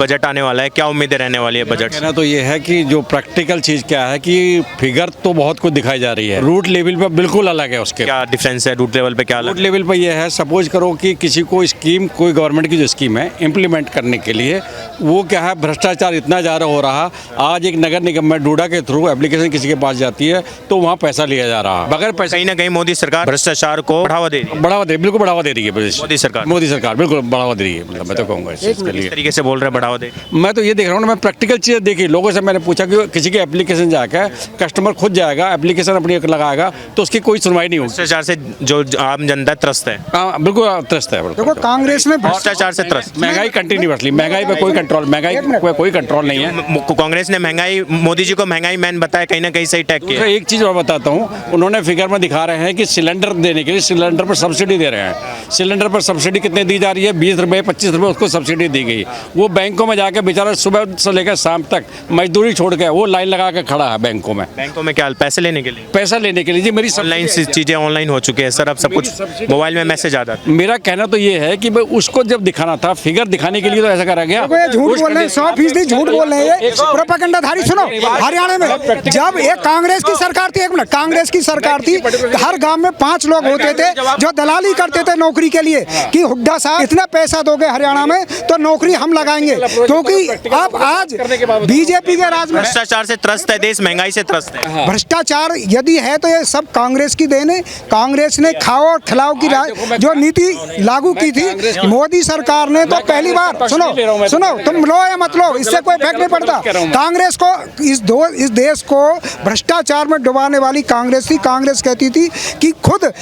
Budget आने वाला है, क्या उम्मीदें रहने वाली है बजट से? कहना तो ये है कि जो प्रैक्टिकल चीज़ क्या है कि फिगर तो बहुत कुछ दिखाई जा रही है, रूट लेवल पे बिल्कुल अलग है उसके। क्या डिफरेंस है रूट लेवल पे, क्या रूट अलग? लेवल पे ये है, सपोज करो कि किसी को स्कीम, कोई गवर्नमेंट की जो स्कीम है इम्प्लीमेंट करने के लिए, वो क्या है, भ्रष्टाचार इतना ज़्यादा हो रहा। आज एक नगर निगम में डूडा के थ्रू एप्लीकेशन किसी के पास जाती है तो वहाँ पैसा लिया जा रहा है बगैर पैसा। कहीं ना कहीं मोदी सरकार भ्रष्टाचार को बढ़ावा दे रही है। बिल्कुल बढ़ावा दे रही है मोदी सरकार बिल्कुल बढ़ावा दे रही है। मतलब मैं तो कहूँगा इस चीज़ के लिए। किस तरीके से बोल रहे हैं बढ़ावा दे? मैं तो ये देख रहा हूँ ना, मैं प्रैक्टिकल चीज़ देखी, लोगों से मैंने पूछा कि किसी की एप्लीकेशन जाकर कस्टमर खुद जाएगा, एप्लीकेशन अपनी लगाएगा तो उसकी कोई सुनवाई नहीं होगी। भ्रष्टाचार से जो आम जनता त्रस्त है। हाँ बिल्कुल त्रस्त है। देखो कांग्रेस में भ्रष्टाचार से त्रस्त। महंगाई कंटिन्यूअसली, महंगाई पे कोई कंट्रोल, महंगाई पे कोई कंट्रोल नहीं है। कांग्रेस ने महंगाई, मोदी जी को महंगाई मैन बताया, कहीं ना कहीं सही टैग किया। एक चीज़ और बताता हूँ, उन्होंने फिगर में दिखा रहे हैं कि सिलेंडर देने के लिए सिलेंडर पर सब्सिडी दे रहे हैं। सिलेंडर पर सब्सिडी कितने दी जा रही है? 20 रुपये 25 रुपये उसको सब्सिडी दी गई। वो बैंकों में जाकर बेचारा सुबह से लेकर शाम तक मजदूरी छोड़ के वो लाइन लगा के खड़ा है बैंकों में। बैंकों में क्या पैसे लेने के लिए? पैसा लेने के लिए जी। मेरी ऑनलाइन चीजें ऑनलाइन हो चुकी है सर, अब सब कुछ मोबाइल में मैसेज आ जाता है। मेरा कहना तो ये है कि उसको जब दिखाना था, फिगर दिखाने के लिए तो ऐसा करा गया। झूठ बोल रहे हैं, 100% झूठ बोल रहे हैं, प्रोपेगेंडाधारी। सुनो, हरियाणा में जब एक कांग्रेस की सरकार थी, एक मिनट, कांग्रेस की सरकार थी, हर गांव में 5 लोग होते थे जो दलाली करते थे नौकरी के लिए कि हुड्डा साहब इतना पैसा दोगे हरियाणा में तो नौकरी हम लगाएंगे। क्योंकि अब आज बीजेपी के राज में भ्रष्टाचार से त्रस्त है देश, महंगाई से त्रस्त है। भ्रष्टाचार यदि है तो ये सब कांग्रेस की देन है। कांग्रेस ने खाओ और खिलाओ की जो नीति लागू की थी मोदी सरकार ने, तो पहली बार सुनो तुम लो या मत लो, इससे कोई फर्क नहीं पड़ता। कांग्रेस को इस देश को भ्रष्टाचार में डुबाने वाली कांग्रेस थी। कांग्रेस कहती थी कि खुद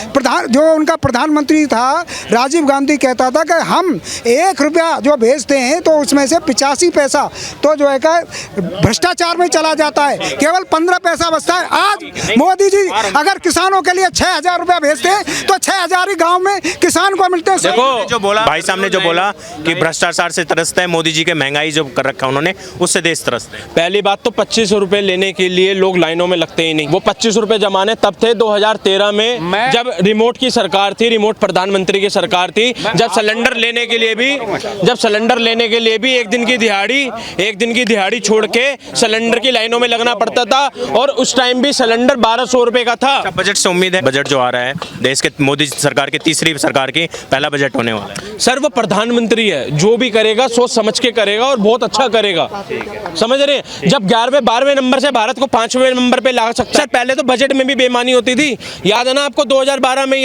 जो उनका प्रधानमंत्री था राजीव गांधी कहता था कि हम 1 रुपया जो भेजते हैं तो उसमें से 85 पैसा तो जो है भ्रष्टाचार में चला जाता है, केवल 15 पैसा बचता है। आज मोदी जी अगर किसानों के लिए 6,000 रुपया भेजते हैं तो 6,000 ही गाँव में किसान को मिलते हैं। देखो जो बोला भाई साहब ने, जो बोला कि भ्रष्टाचार से त्रस्त है मोदी जी के, महंगाई जो कर रखा उन्होंने उससे देश त्रस्त है। पहली बात तो 25 रुपए लेने के लिए लोग लाइनों में लगते ही नहीं। वो 25 रुपए जमाने तब थे 2013 में जब रिमोट की सरकार थी, रिमोट प्रधानमंत्री की सरकार थी, जब सिलेंडर लेने के लिए भी एक दिन की दिहाड़ी छोड़ के सिलेंडर की लाइनों में लगना पड़ता था और उस टाइम भी सिलेंडर 1200 रुपए का था। बजट से उम्मीद है, बजट जो आ रहा है देश के मोदी सरकार की तीसरी सरकार की पहला बजट होने वाला है। सर वो प्रधानमंत्री है, जो भी करेगा सोच समझ के करेगा और बहुत अच्छा करेगा, समझ रहे हैं। जब 11वें 12वें नंबर से भारत को 5वें नंबर पे ला सकता है। पहले तो बजट में भी बेईमानी होती थी, याद है ना आपको? 2012 में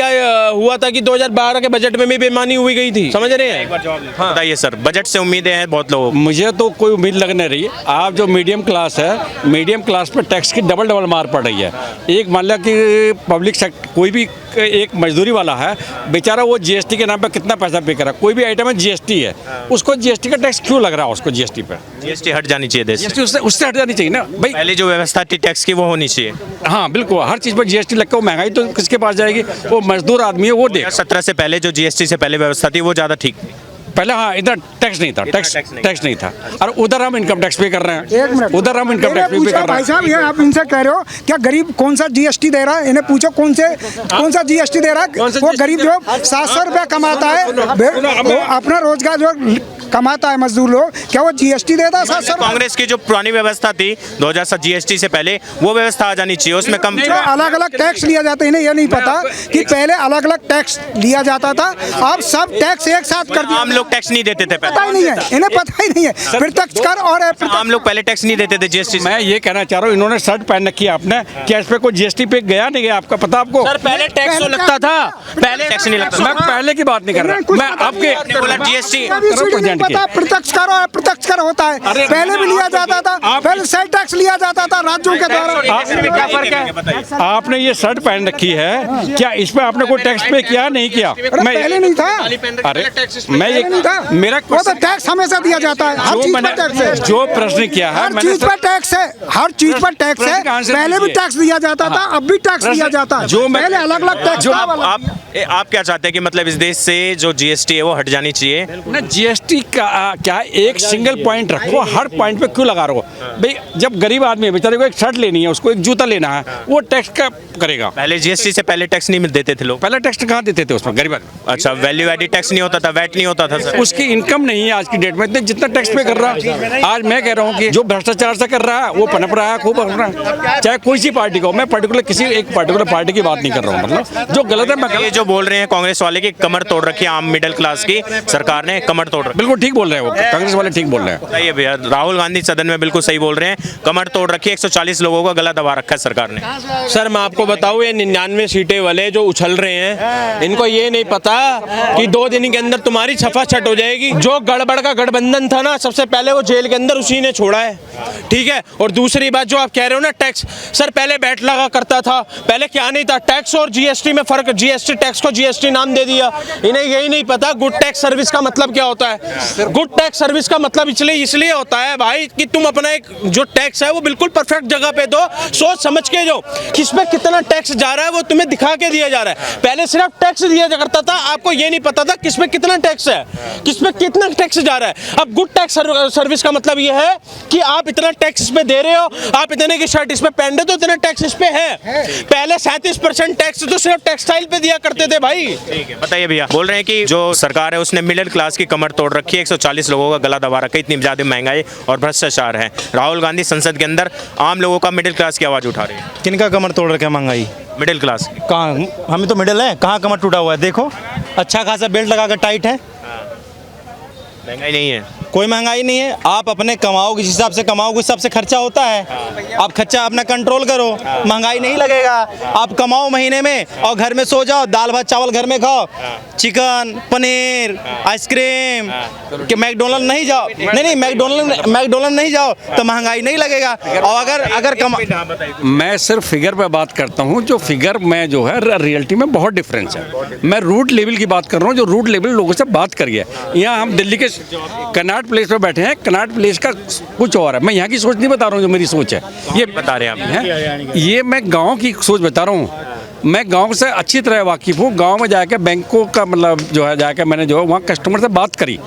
हुआ था कि 2012 के बजट में भी बेईमानी हुई गई थी, समझ रहे हैं। बताइए सर, बजट से उम्मीदें हैं बहुत लोगों को। मुझे तो कोई उम्मीद लग नहीं रही। आप जो मीडियम क्लास है, मीडियम क्लास पे टैक्स की डबल मार पड़ रही है। एक मान लिया कि पब्लिक सेक्टर कोई भी एक मजदूरी वाला है बेचारा, वो जीएसटी के नाम पे कितना पैसा पे करा। कोई भी आइटम है जीएसटी है, उसको जीएसटी का टैक्स क्यों लग रहा है? उसको जीएसटी पे जीएसटी हट जानी चाहिए देश से। उससे हट जानी चाहिए ना भाई। पहले जो व्यवस्था थी टैक्स की वो होनी चाहिए। हाँ बिल्कुल, हर चीज़ पर जीएसटी लग के वो महंगाई तो किसके पास जाएगी? वो मजदूर आदमी है वो दे। 17 से पहले जो जीएसटी से पहले व्यवस्था थी वो ज़्यादा ठीक थी। पहले हाँ इतना टैक्स नहीं था, टैक्स नहीं था। और उधर हम इनकम टैक्स पे कर रहे हैं, एक मिनट, उधर हम इनकम टैक्स पे कर रहे हैं। भाई साहब ये आप इनसे कह रहे हो क्या गरीब कौन सा जीएसटी दे रहा है? इन्हें पूछो कौन सा जीएसटी दे रहा है? वो गरीब जो 700 रुपया कमाता है, वो अपना रोजगार जो कमाता है मजदूर लोग, क्या वो जीएसटी देता है? 700 कांग्रेस की जो पुरानी व्यवस्था थी 2007 जीएसटी से पहले, वो व्यवस्था आ जानी चाहिए। उसमें कम अलग अलग टैक्स लिया जाता है। इन्हें ये नहीं पता कि पहले अलग अलग टैक्स लिया जाता था, अब सब टैक्स एक साथ कर दिया। आम लोग टैक्स नहीं देते थे, पता ही नहीं है, इन्हें पता ही नहीं है प्रत्यक्ष कर और आम लोग पहले टैक्स नहीं देते थे जीएसटी। मैं ये कहना चाह रहा हूँ, इन्होंने शर्ट पहन रखी है आपने, क्या इस पे कोई जीएसटी पे गया नहीं गया? आपका पता आपको? सर पहले टैक्स तो लगता था, पहले टैक्स नहीं लगता। मैं पहले की बात नहीं कर रहा, मैं आपके बोला जीएसटी प्रत्यक्ष कर और अप्रत्यक्ष कर होता है। पहले भी लिया जाता था, पहले सेल टैक्स लिया जाता था राज्यों के द्वारा। क्या फर्क है? आपने ये शर्ट पहन रखी है, क्या इस पे आपने कोई टैक्स पे किया नहीं किया? मैं पहले नहीं था। अरे मैं ये नहीं था, मेरा वो तो टैक्स हमेशा दिया जाता है, हर चीज पर टैक्स है। जो प्रश्न किया है, हर चीज पर टैक्स है, हर चीज पर टैक्स है। पहले भी टैक्स दिया जाता था, अब भी टैक्स दिया जाता है। जो पहले अलग अलग टैक्स। आप क्या चाहते हैं कि मतलब इस देश से जो जीएसटी है वो हट जानी चाहिए? ना जीएसटी का क्या एक सिंगल सिंगल पॉइंट रखो, हर पॉइंट पे क्यों लगा रहे हो भाई? जब गरीब आदमी है बेचारे को एक शर्ट लेनी है, उसको एक जूता लेना है, वो टैक्स का करेगा। पहले जीएसटी से पहले टैक्स नहीं देते थे लोग, पहले टैक्स कहाँ देते थे उसमें गरीब आदमी? अच्छा, वैल्यू एडिड टैक्स नहीं होता था, वैट नहीं होता था सर। उसकी इनकम नहीं है आज की डेट में इतने जितना टैक्स पे कर रहा है। आज मैं कह रहा हूँ कि जो भ्रष्टाचार से कर रहा है वो पनप रहा है, खूब पनप रहा है, चाहे कोई सी पार्टी को। मैं पर्टिकुलर किसी एक पर्टिकुलर पार्टी की बात नहीं कर रहा हूँ, मतलब जो गलत है मैं ये जो बोल रहे हैं कांग्रेस वाले की कमर तोड़ रखी है आम मिडिल क्लास की, सरकार ने कमर तोड़ रखी। बिल्कुल ठीक बोल रहे हैं, वो कांग्रेस वाले ठीक बोल रहे हैं। सही है भैया, राहुल गांधी सदन में बिल्कुल सही बोल रहे हैं, कमर तोड़ रखी है, 140 लोगों का गला दबा रखा है सरकार ने। सर मैं आपको बताऊं, ये 99 सीटें वाले जो उछल रहे हैं, इनको ये नहीं पता कि 2 दिन के अंदर तुम्हारी छफा छट हो जाएगी। जो गड़बड़ का गठबंधन था ना, सबसे पहले वो जेल के अंदर उसी ने छोड़ा है, ठीक है। और दूसरी बात जो आप कह रहे हो ना टैक्स, सर पहले बैट लगा करता था, पहले क्या नहीं था, टैक्स और जीएसटी में फर्क, जीएसटी टैक्स को जीएसटी नाम दे दिया। इन्हें यही नहीं पता गुड टैक्स सर्विस का मतलब क्या होता है। गुड टैक्स सर्विस का मतलब इसलिए होता है भाई कि तुम अपना एक जो टैक्स है वो बिल्कुल परफेक्ट जगह पे दो, सोच समझ के जो किसमें कितना टैक्स जा रहा है वो तुम्हें दिखा के दिया जा रहा है। पहले सिर्फ टैक्स दिया करता था, आपको ये नहीं पता था किसमें कितना टैक्स है, किसमें कितना टैक्स जा रहा है। अब गुड टैक्स सर्विस का मतलब ये है कि आप इतना टैक्स इस पे दे रहे हो, आप इतने की शर्ट इस पे पहन रहे हो तो इतना टैक्स इस पे है। पहले 37% टैक्स तो सिर्फ टेक्सटाइल पे दिया करते थे भाई। ठीक है, बताइए भैया। बोल रहे हैं कि जो सरकार है उसने मिडिल क्लास की कमर तोड़ रखी है, 140 लोगों का गला दबा रखा है, इतनी ज्यादा महंगाई और भ्रष्टाचार है। राहुल गांधी संसद के अंदर आम लोगों का मिडिल क्लास की आवाज उठा रहे हैं। किनका कमर तोड़ रखे महंगाई? मिडिल क्लास कहाँ? हमें तो मिडिल है, कहाँ कमर टूटा हुआ है? देखो अच्छा खासा बेल्ट लगा कर टाइट है, महंगाई नहीं है, कोई महंगाई नहीं है। आप अपने कमाओ जिस हिसाब से कमाओगे उस हिसाब से खर्चा होता है। आप खर्चा अपना कंट्रोल करो, महंगाई नहीं लगेगा। आप कमाओ महीने में और घर में सो जाओ, दाल भात चावल घर में खाओ, चिकन पनीर आइसक्रीम कि मैकडोनल्ड नहीं जाओ, नहीं मैकडोनल्ड नहीं जाओ तो महंगाई नहीं लगेगा। और अगर मैं सिर्फ फिगर पे बात करता हूँ, जो फिगर में जो है रियलिटी में बहुत डिफरेंस है। मैं रूट लेवल की बात कर रहा हूँ, जो रूट लेवल लोगों से बात करिए। यहाँ हम दिल्ली के कनाट प्लेस पे बैठे हैं, कनाट प्लेस का कुछ और है। मैं यहाँ की सोच नहीं बता रहा हूँ, जो मेरी सोच है ये बता रहे हैं आप। ये मैं गांव की सोच बता रहा हूँ। मैं गांव से अच्छी तरह वाकिफ़ हूँ। गांव में जाकर बैंकों का मतलब जो है जाकर मैंने जो है वहाँ कस्टमर से बात करी,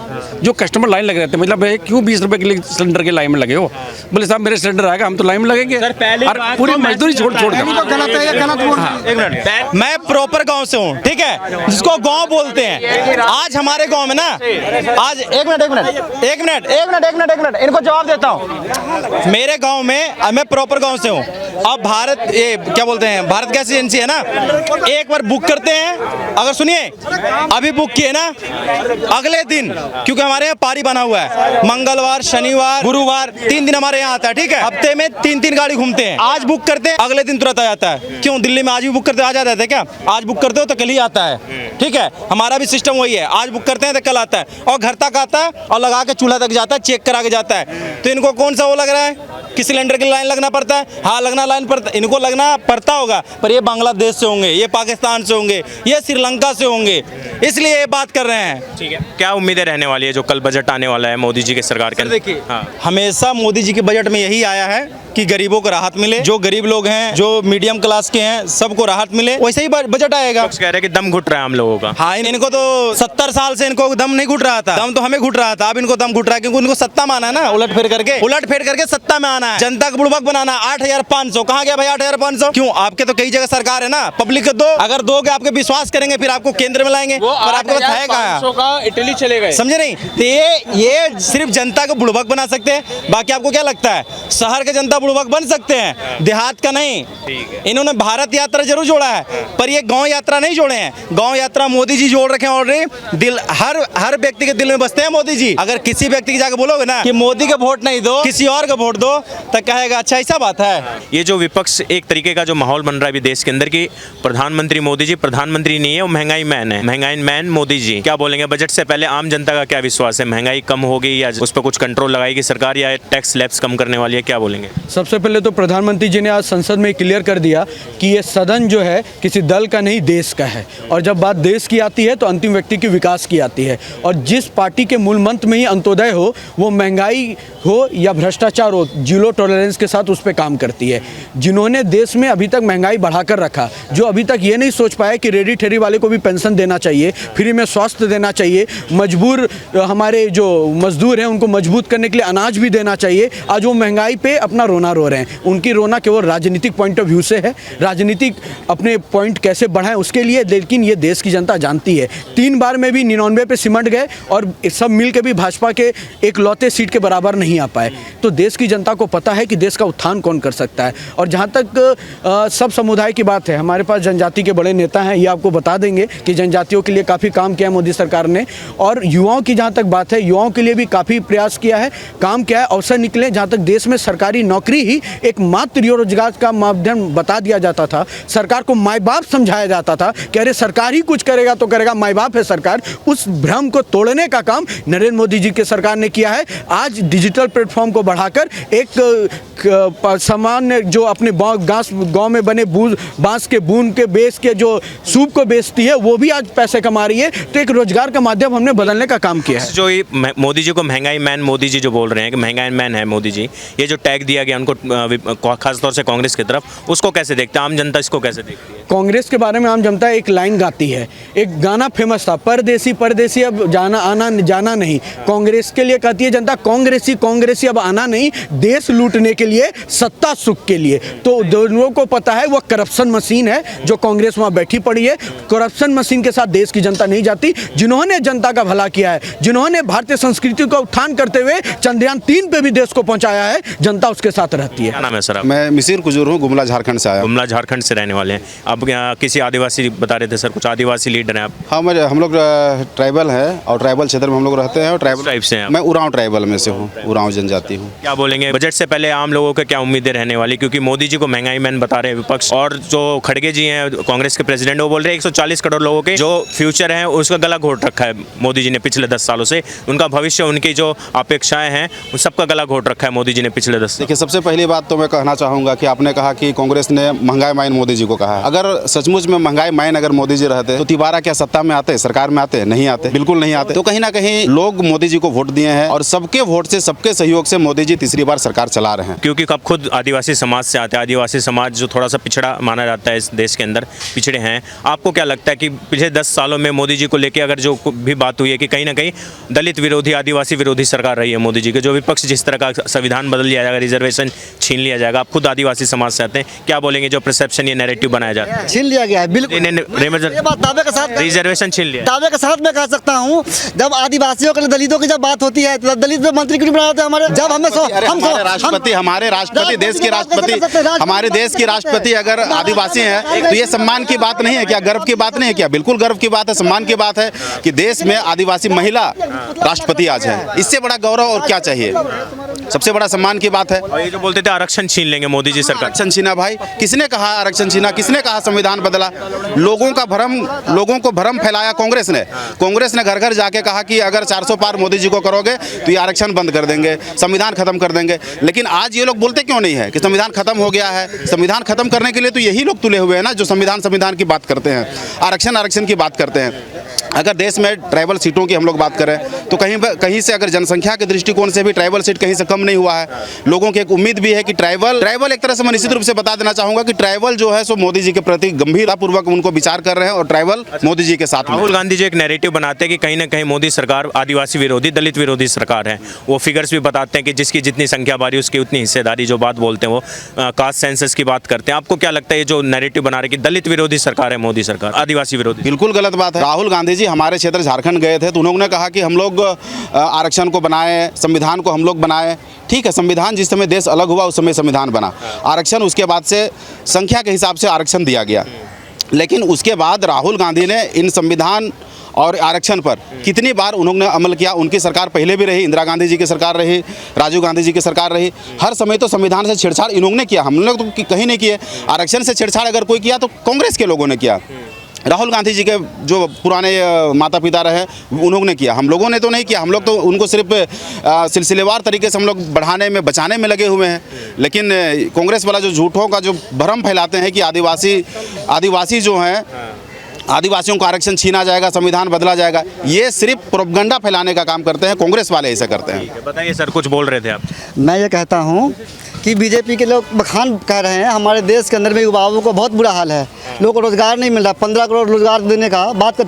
जो कस्टमर लाइन लगे रहते हैं। मतलब भाई क्यों 20 रुपए के लिए सिलेंडर के लाइन में लगे हो? बोले साहब मेरे सिलेंडर आएगा, हम तो लाइन में लगेंगे। पूरी मजदूरी छोड़ गलत है, ये गलत बोल रहे हैं। एक मिनट, मैं प्रॉपर गांव से हूँ, ठीक है, जिसको गांव बोलते हैं। आज हमारे गांव में ना, आज एक मिनट इनको जवाब देता हूँ। मेरे गांव में, मैं प्रॉपर गांव से हूँ। अब भारत ये क्या बोलते हैं, भारत गैस एजेंसी है ना, एक बार बुक करते हैं, अगर सुनिए अभी बुक किए ना, अगले दिन, क्योंकि हमारे यहाँ पारी बना हुआ है, मंगलवार शनिवार गुरुवार 3 दिन हमारे यहाँ आता है, ठीक है। हफ्ते में 3 गाड़ी घूमते हैं। आज बुक करते हैं, अगले दिन तुरंत आ जाता है। क्यों? दिल्ली में आज भी बुक करते आ जाता है क्या? आज बुक करते हो तो कल ही आता है, ठीक है। हमारा भी सिस्टम वही है, आज बुक करते हैं तो कल आता है, और घर तक आता है और लगा के चूल्हा तक जाता है, चेक करा के जाता है। तो इनको कौन सा वो लग रहा है कि सिलेंडर की लाइन लगना पड़ता है? हाँ लगना लाइन पड़ता, इनको लगना पड़ता होगा, पर ये बांग्लादेश से होंगे, ये पाकिस्तान से होंगे, ये श्रीलंका से होंगे, इसलिए ये बात कर रहे हैं। ठीक है, क्या उम्मीदें रहने वाली है जो कल बजट आने वाला है मोदी जी की सरकार के? देखिए हमेशा मोदी जी के बजट में यही आया है कि गरीबों को राहत मिले, जो गरीब लोग हैं, जो मीडियम क्लास के हैं, सबको राहत मिले, वैसे ही बजट आएगा। कह रहे हैं कि दम घुट रहा है हम लोगों का। हाँ, इनको तो 70 साल से इनको दम नहीं घुट रहा था, दम तो हमें घुट रहा था, अब इनको दम घुट रहा है, क्योंकि उनको सत्ता माना है ना, उलट फेर करके सत्ता में आना है, जनता को बुड़बक बनाना। 8500 कहाँ गया भाई? 8500 क्यों? आपके तो कई जगह सरकार है ना, पब्लिक को दो, अगर दोगे आपके विश्वास करेंगे, फिर आपको केंद्र में लाएंगे, पर आपको है कहाँ? इटली चले गए, समझे नहीं? तो ये सिर्फ जनता को बुड़बक बना सकते हैं। बाकी आपको क्या लगता है शहर के जनता बुड़बक बन सकते हैं, देहात का नहीं? इन्होंने भारत यात्रा जरूर जोड़ा है, पर ये गांव यात्रा नहीं जोड़े हैं। गांव यात्रा मोदी जी जोड़ रखे हैं ऑलरेडी। दिल हर व्यक्ति के दिल में बसते हैं मोदी जी। अगर किसी व्यक्ति की जाकर बोलोगे ना कि मोदी का वोट नहीं दो, किसी और का वोट दो, तो कहेगा अच्छा ऐसा बात है। ये जो विपक्ष एक तरीके का जो माहौल बन रहा है विदेश के अंदर की प्रधानमंत्री मोदी जी प्रधानमंत्री नहीं है, वो महंगाई मैन है, महंगाई मैन मोदी जी। क्या बोलेंगे? बजट से पहले आम जनता का क्या विश्वास है? महंगाई कम होगी या उस पर कुछ कंट्रोल लगाएगी सरकार, या टैक्स स्लैब्स कम करने वाली है? क्या बोलेंगे? सबसे पहले तो प्रधानमंत्री जी ने आज संसद में क्लियर कर दिया कि ये सदन जो है किसी दल का नहीं देश का है, और जब बात देश की आती है तो अंतिम व्यक्ति के विकास की आती है। और जिस पार्टी के मूल मंत्र में ही अंत्योदय हो, वो महंगाई हो या भ्रष्टाचार हो, जीरो टॉलरेंस के साथ उस पर काम करती है। जिन्होंने देश में अभी तक महंगाई बढ़ाकर रखा, जो अभी तक ये नहीं सोच पाए कि रेडी ठेरी वाले को भी पेंशन देना चाहिए, फ्री में स्वास्थ्य देना चाहिए, मजबूर हमारे जो मजदूर हैं उनको मजबूत करने के लिए अनाज भी देना चाहिए, आज वो महंगाई पे अपना रोना रो रहे हैं। उनकी रोना केवल राजनीतिक पॉइंट ऑफ व्यू से है, राजनीतिक अपने पॉइंट कैसे बढ़ाएं उसके लिए, लेकिन ये देश की जनता जानती है। 3 बार में भी 99 पे सिमट गए और सब मिल के भी भाजपा के एक लौते सीट के बराबर नहीं आ पाए। तो देश की जनता को पता है कि देश का उत्थान कौन कर सकता है। और जहाँ तक सब समुदाय की बात है, हमारे पास जनजाति के बड़े नेता हैं, ये आपको बता देंगे कि जनजातियों के लिए काफ़ी काम किया मोदी सरकार ने। और युवाओं की जहाँ तक बात है, युवाओं के लिए भी काफ़ी प्रयास किया है, काम किया है, अवसर निकले। जहाँ तक देश में सरकारी नौकरी ही एक मात्र रोजगार का माध्यम बता दिया जाता था, सरकार को माई बाप समझाया जाता था कि अरे सरकार ही कुछ करेगा तो करेगा, माई बाप है सरकार, उस भ्रम को तोड़ने का काम नरेंद्र मोदी जी की सरकार ने किया है। आज डिजिटल प्लेटफॉर्म को बढ़ाकर एक सामान्य जो अपने गांव में बने बांस के बून के बेच के जो सूप को बेचती है वो भी आज पैसे कमा रही है। तो एक रोजगार का माध्यम हमने बदलने का काम किया है। जो ये मोदी जी को महंगाई मैन मोदी जी जो बोल रहे हैं कि महंगाई मैन है मोदी जी, ये जो टैग दिया गया उनको खासतौर से कांग्रेस की तरफ, उसको कैसे देखते हैं आम जनता, इसको कैसे देखती है? कांग्रेस के बारे में आम जनता एक लाइन गाती है, एक गाना फेमस था, परदेसी परदेसी अब जाना आना जाना नहीं। कांग्रेस के लिए कहती है जनता कांग्रेसी कांग्रेसी अब आना नहीं, देश लूटने के लिए, सत्ता सुख के लिए। तो दोनों को पता है वो करप्शन मशीन है जो कांग्रेस वहाँ बैठी पड़ी है। करप्शन मशीन के साथ देश की जनता नहीं जाती। जिन्होंने जनता का भला किया है, जिन्होंने भारतीय संस्कृति का उत्थान करते हुए चंद्रयान 3 पे भी देश को पहुंचाया है, जनता उसके साथ रहती है। क्या नाम है सर? मैं मिसिर कुजूर हूँ, गुमला झारखंड से आया। गुमला झारखंड से रहने वाले हैं। अब किसी आदिवासी बता रहे थे सर, कुछ आदिवासी लीडर हैं आप? हाँ, हम लोग ट्राइबल हैं और ट्राइबल क्षेत्र में हम लोग रहते हैं और ट्राइबल टाइप से हैं आप? मैं उरांव ट्राइबल में से हूँ, उरांव जनजाति हूँ। क्या बोलेंगे बजट से पहले आम लोगों को क्या उम्मीदें रहने वाली, क्योंकि मोदी जी को महंगाई मैन बता रहे हैं विपक्ष, और जो खड़गे जी हैं कांग्रेस के प्रेसिडेंट, वो बोल रहे हैं 140 करोड़ लोगों के जो फ्यूचर है उसका गला घोट रखा है मोदी जी ने पिछले 10 सालों से, उनका भविष्य, उनकी जो अपेक्षाएं हैं उन सबका गला घोट रखा है मोदी जी ने पिछले 10 साल। देखिए, सबसे पहली बात तो मैं कहना चाहूँगा कि आपने कहा कि कांग्रेस ने महंगाई मैन मोदी जी को कहा है। अगर सचमुच में महंगाई मैन अगर मोदी जी रहते तो तिवारा क्या सत्ता में आते, सरकार में आते? नहीं आते, बिल्कुल नहीं आते। तो कहीं ना कहीं लोग मोदी जी को वोट दिए हैं और सबके वोट से, सबके सहयोग से मोदी जी तीसरी बार सरकार चला रहे हैं। क्योंकि अब खुद आदिवासी समाज से आते हैं, आदिवासी समाज जो थोड़ा सा पिछड़ा माना जाता है इस देश के अंदर, पिछड़े हैं। आपको क्या लगता है कि पिछले 10 सालों में मोदी जी को लेकर अगर जो भी बात हुई है कि कहीं ना कहीं दलित विरोधी, आदिवासी विरोधी सरकार रही है मोदी जी के, जो विपक्ष जिस तरह का संविधान बदल लिया जाएगा, रिजर्वेशन छीन लिया जाएगा, आप खुद आदिवासी समाज से आते हैं, क्या बोलेंगे जो परसेप्शन, ये नैरेटिव बनाया जाता है? छीन लिया गया है, बिल्कुल ये बात दावे के साथ, रिजर्वेशन छीन लिया, दावे के साथ मैं कह सकता हूँ। जब आदिवासियों के लिए दलितों की जब बात होती है तो दलित मंत्री क्यों बनाते हैं हमारे? जब हमें हमारे राष्ट्रपति, देश के राष्ट्रपति, हमारे देश के राष्ट्रपति अगर आदिवासी हैं तो ये सम्मान की बात नहीं है क्या? गर्व की बात नहीं है क्या? बिल्कुल गर्व की बात है, सम्मान की बात है कि देश में आदिवासी महिला राष्ट्रपति आज है। इससे बड़ा गौरव और क्या चाहिए? सबसे बड़ा सम्मान की बात है। और ये जो बोलते थे आरक्षण छीन लेंगे मोदी जी सरकार, आरक्षण छीना भाई, किसने कहा आरक्षण छीना? किसने कहा संविधान बदला? लोगों को भ्रम फैलाया कांग्रेस ने। कांग्रेस ने घर घर जाके कहा कि अगर 400 पार मोदी जी को करोगे तो ये आरक्षण बंद कर देंगे, संविधान खत्म कर देंगे। लेकिन आज ये लोग बोलते क्यों नहीं है कि संविधान खत्म हो गया है? संविधान खत्म करने के लिए तो यही लोग तुले हुए हैं ना, जो संविधान की बात करते हैं, आरक्षण की बात करते हैं। अगर देश में ट्राइबल सीटों की हम लोग बात करें तो कहीं से अगर जनसंख्या के दृष्टिकोण से भी ट्राइबल सीट कहीं से कम नहीं हुआ है। लोगों की एक उम्मीद भी है कि ट्राइबल एक तरह से मैं निश्चित रूप से बता देना चाहूंगा कि ट्राइबल जो है सो मोदी जी के प्रति गंभीरतापूर्वक उनको विचार कर रहे हैं और ट्राइबल मोदी जी के साथ। राहुल गांधी जी एक नैरेटिव बनाते हैं कि कहीं ना कहीं मोदी सरकार आदिवासी विरोधी, दलित विरोधी सरकार है। वो फिगर्स भी बताते हैं कि जिसकी जितनी संख्या बारी उसकी उतनी हिस्सेदारी, जो बात बोलते हैं वो कास्ट सेंसस की बात करते हैं। आपको क्या लगता है ये जो नैरेटिव बना रहे कि दलित विरोधी सरकार है मोदी सरकार, आदिवासी विरोधी? बिल्कुल गलत बात है। राहुल गांधी जी हमारे क्षेत्र झारखंड गए थे तो उन्होंने कहा कि हम लोग आरक्षण को बनाए, संविधान को हम लोग बनाए। ठीक है, संविधान जिस समय देश अलग हुआ उस समय संविधान बना, आरक्षण उसके बाद से संख्या के हिसाब से आरक्षण दिया गया। लेकिन उसके बाद राहुल गांधी ने इन संविधान और आरक्षण पर कितनी बार उन्होंने अमल किया? उनकी सरकार पहले भी रही, इंदिरा गांधी जी की सरकार रही, राजीव गांधी जी की सरकार रही, हर समय तो संविधान से छेड़छाड़ इन्होंने किया, हम लोग तो कहीं नहीं किए। आरक्षण से छेड़छाड़ अगर कोई किया तो कांग्रेस के लोगों ने किया, राहुल गांधी जी के जो पुराने माता पिता रहे उन्होंने किया, हम लोगों ने तो नहीं किया। हम लोग तो उनको सिर्फ सिलसिलेवार तरीके से हम लोग बढ़ाने में, बचाने में लगे हुए हैं। लेकिन कांग्रेस वाला जो झूठों का जो भ्रम फैलाते हैं कि आदिवासी जो हैं, आदिवासियों को आरक्षण छीना जाएगा, संविधान बदला जाएगा, ये सिर्फ प्रोपगंडा फैलाने का काम करते हैं, कांग्रेस वाले ऐसा करते हैं। बताइए सर, कुछ बोल रहे थे आप? मैं ये कहता हूँ कि बीजेपी के लोग बखान कह रहे हैं हमारे देश के अंदर में युवाओं को बहुत बुरा हाल है, लोगों को रोजगार नहीं मिल रहा। 15 करोड़ रोजगार देने का बात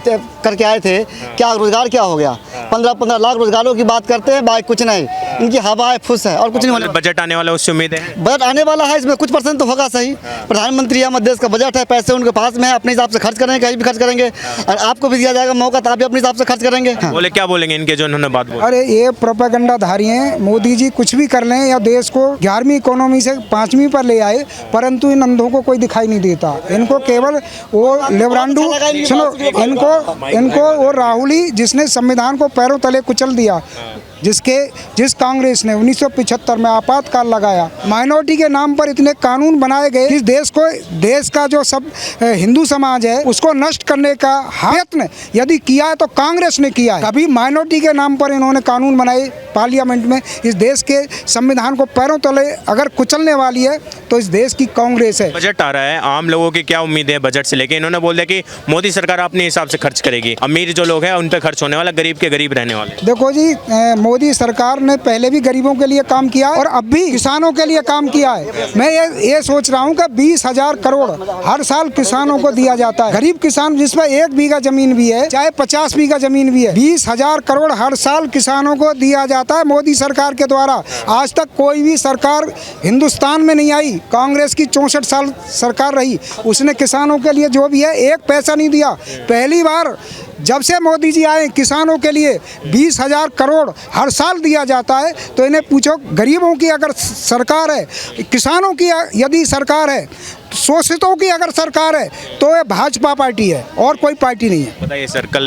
करके आए थे, क्या रोजगार क्या हो गया? 15 लाख रोजगारों की बात करते हैं, बाकी कुछ नहीं, इनकी हवा है फुस है और कुछ नहीं होने। बजट आने वाला, उससे उम्मीद है? बजट आने वाला है, इसमें कुछ परसेंट तो होगा सही। प्रधानमंत्री हमारे देश का बजट है, पैसे उनके पास में है, अपने हिसाब से खर्च करेंगे, कहीं भी खर्च करेंगे, और आपको भी दिया जाएगा मौका तो आप भी अपने हिसाब से खर्च करेंगे। बोले क्या बोलेंगे इनके जो इन्होंने बात बोली? अरे ये प्रोपेगेंडाधारी हैं। मोदी जी कुछ भी कर लें या देश को 11वीं इकोनॉमी से 5वीं पर ले आए, परंतु इन अंधों को कोई दिखाई नहीं देता। इनको केवल वो लेवरांडू, सुनो, इनको वो राहुल ही जिसने संविधान को पैरों तले कुचल दिया, जिस कांग्रेस ने 1975 में आपातकाल लगाया, माइनॉरिटी के नाम पर इतने कानून बनाए गए कि देश का जो सब हिंदू समाज है उसको नष्ट करने का यत्न यदि किया है तो कांग्रेस ने किया है। कभी माइनॉरिटी के नाम पर इन्होंने कानून बनाए पार्लियामेंट में। इस देश के संविधान को पैरों तले अगर कुचलने वाली है तो इस देश की कांग्रेस है। बजट आ रहा है, आम लोगों की क्या उम्मीद है बजट से लेके? इन्होंने बोल दिया कि मोदी सरकार अपने हिसाब से खर्च करेगी, अमीर जो लोग हैं उन पर खर्च होने वाला, गरीब के गरीब रहने वाले। देखो जी, मोदी सरकार ने पहले भी गरीबों के लिए काम किया और अब भी किसानों के लिए काम किया है। मैं ये सोच रहा हूँ कि 20,000 करोड़ हर साल किसानों को दिया जाता है। गरीब किसान जिसमें 1 बीघा जमीन भी है, चाहे 50 बीघा जमीन भी है, 20,000 करोड़ हर साल किसानों को दिया जाता है मोदी सरकार के द्वारा। आज तक कोई भी सरकार हिंदुस्तान में नहीं आई, कांग्रेस की 64 साल सरकार रही, उसने किसानों के लिए जो भी है 1 पैसा नहीं दिया। पहली बार जब से मोदी जी आए किसानों के लिए 20,000 करोड़ हर साल दिया जाता है। तो इन्हें पूछो, गरीबों की अगर सरकार है, किसानों की यदि सरकार है, शोषितों की अगर सरकार है तो ये भाजपा पार्टी है और कोई पार्टी नहीं है। बताइए सर, कल